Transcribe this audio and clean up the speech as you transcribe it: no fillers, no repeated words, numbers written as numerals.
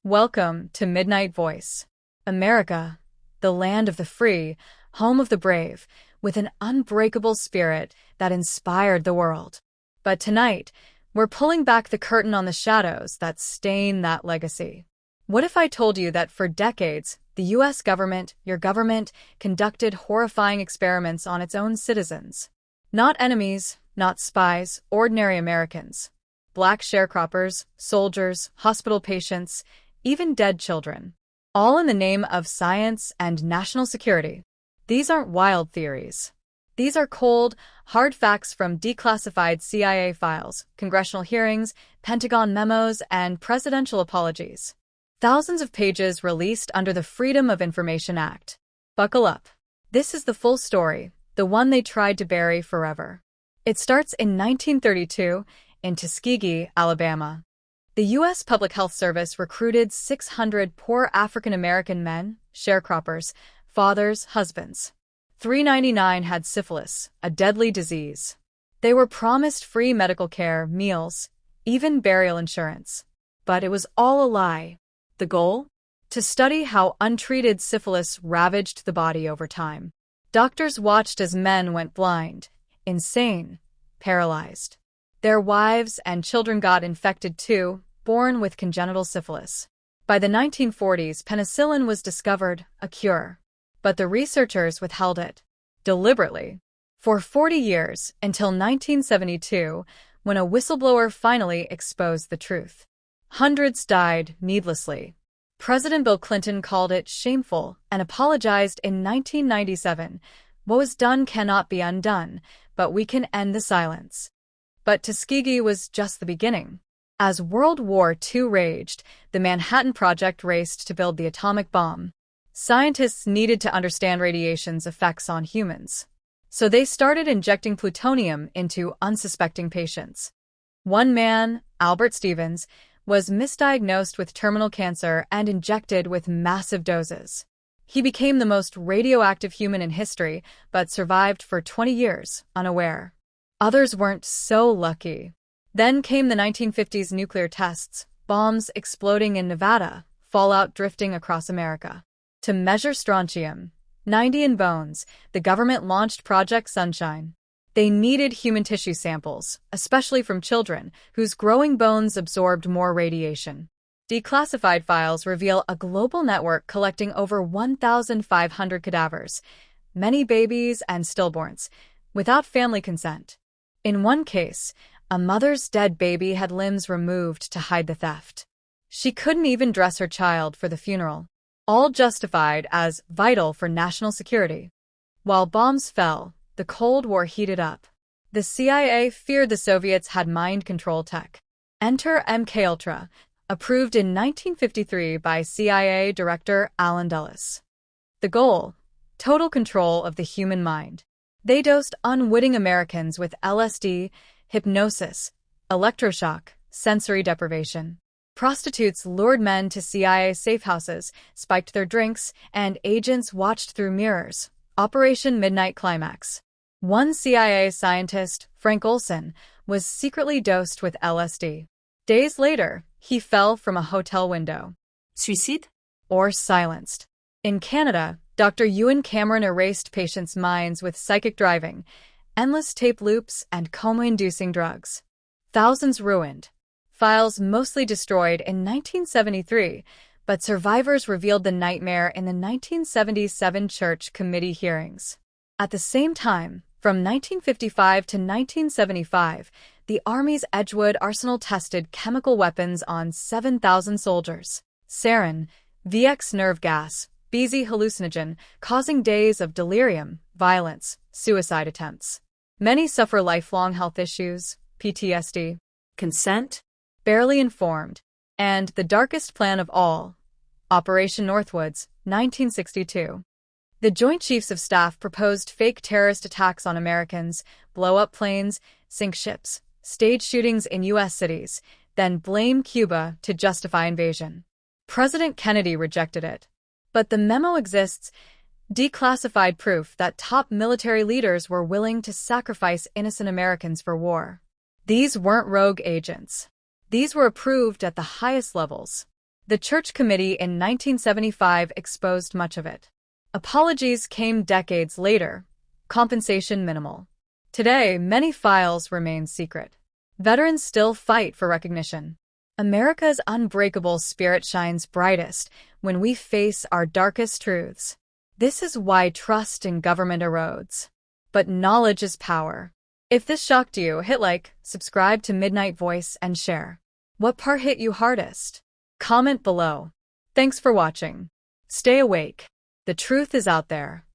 Welcome to Midnight Voice. America, the land of the free, home of the brave, with an unbreakable spirit that inspired the world. But tonight, we're pulling back the curtain on the shadows that stain that legacy. What if I told you that for decades, the US government, your government, conducted horrifying experiments on its own citizens? Not enemies, not spies, ordinary Americans. Black sharecroppers, soldiers, hospital patients, even dead children. All in the name of science and national security. These aren't wild theories. These are cold, hard facts from declassified CIA files, congressional hearings, Pentagon memos, and presidential apologies. Thousands of pages released under the Freedom of Information Act. Buckle up. This is the full story, the one they tried to bury forever. It starts in 1932 in Tuskegee, Alabama. The U.S. Public Health Service recruited 600 poor African-American men, sharecroppers, fathers, husbands. 399 had syphilis, a deadly disease. They were promised free medical care, meals, even burial insurance. But it was all a lie. The goal? To study how untreated syphilis ravaged the body over time. Doctors watched as men went blind, insane, paralyzed. Their wives and children got infected too, born with congenital syphilis. By the 1940s, penicillin was discovered, a cure. But the researchers withheld it. Deliberately. For 40 years, until 1972, when a whistleblower finally exposed the truth. Hundreds died needlessly. President Bill Clinton called it shameful and apologized in 1997. What was done cannot be undone, but we can end the silence. But Tuskegee was just the beginning. As World War II raged, the Manhattan Project raced to build the atomic bomb. Scientists needed to understand radiation's effects on humans. So they started injecting plutonium into unsuspecting patients. One man, Albert Stevens, was misdiagnosed with terminal cancer and injected with massive doses. He became the most radioactive human in history, but survived for 20 years, unaware. Others weren't so lucky. Then came the 1950s nuclear tests, bombs exploding in Nevada, fallout drifting across America. To measure strontium-90 in bones, the government launched Project Sunshine. They needed human tissue samples, especially from children, whose growing bones absorbed more radiation. Declassified files reveal a global network collecting over 1,500 cadavers, many babies and stillborns, without family consent. In one case, a mother's dead baby had limbs removed to hide the theft. She couldn't even dress her child for the funeral, all justified as vital for national security. While bombs fell, the Cold War heated up. The CIA feared the Soviets had mind control tech. Enter MKUltra, approved in 1953 by CIA Director Allen Dulles. The goal? Total control of the human mind. They dosed unwitting Americans with LSD, hypnosis, electroshock, sensory deprivation. Prostitutes lured men to CIA safe houses, spiked their drinks, and agents watched through mirrors. Operation Midnight Climax. One CIA scientist, Frank Olson, was secretly dosed with LSD. Days later, he fell from a hotel window. Suicide? Or silenced. In Canada, Dr. Ewan Cameron erased patients' minds with psychic driving, endless tape loops, and coma-inducing drugs. Thousands ruined. Files mostly destroyed in 1973, but survivors revealed the nightmare in the 1977 Church Committee hearings. At the same time, from 1955 to 1975, the Army's Edgewood Arsenal tested chemical weapons on 7,000 soldiers. Sarin, VX nerve gas, BZ hallucinogen, causing days of delirium, violence, suicide attempts. Many suffer lifelong health issues, PTSD. Consent? Barely informed. And the darkest plan of all, Operation Northwoods, 1962. The Joint Chiefs of Staff proposed fake terrorist attacks on Americans, blow up planes, sink ships, stage shootings in U.S. cities, then blame Cuba to justify invasion. President Kennedy rejected it. But the memo exists, declassified proof that top military leaders were willing to sacrifice innocent Americans for war. These weren't rogue agents. These were approved at the highest levels. The Church Committee in 1975 exposed much of it. Apologies came decades later, compensation minimal. Today, many files remain secret. Veterans still fight for recognition. America's unbreakable spirit shines brightest when we face our darkest truths. This is why trust in government erodes. But knowledge is power. If this shocked you, hit like, subscribe to Midnight Voice, and share. What part hit you hardest? Comment below. Thanks for watching. Stay awake. The truth is out there.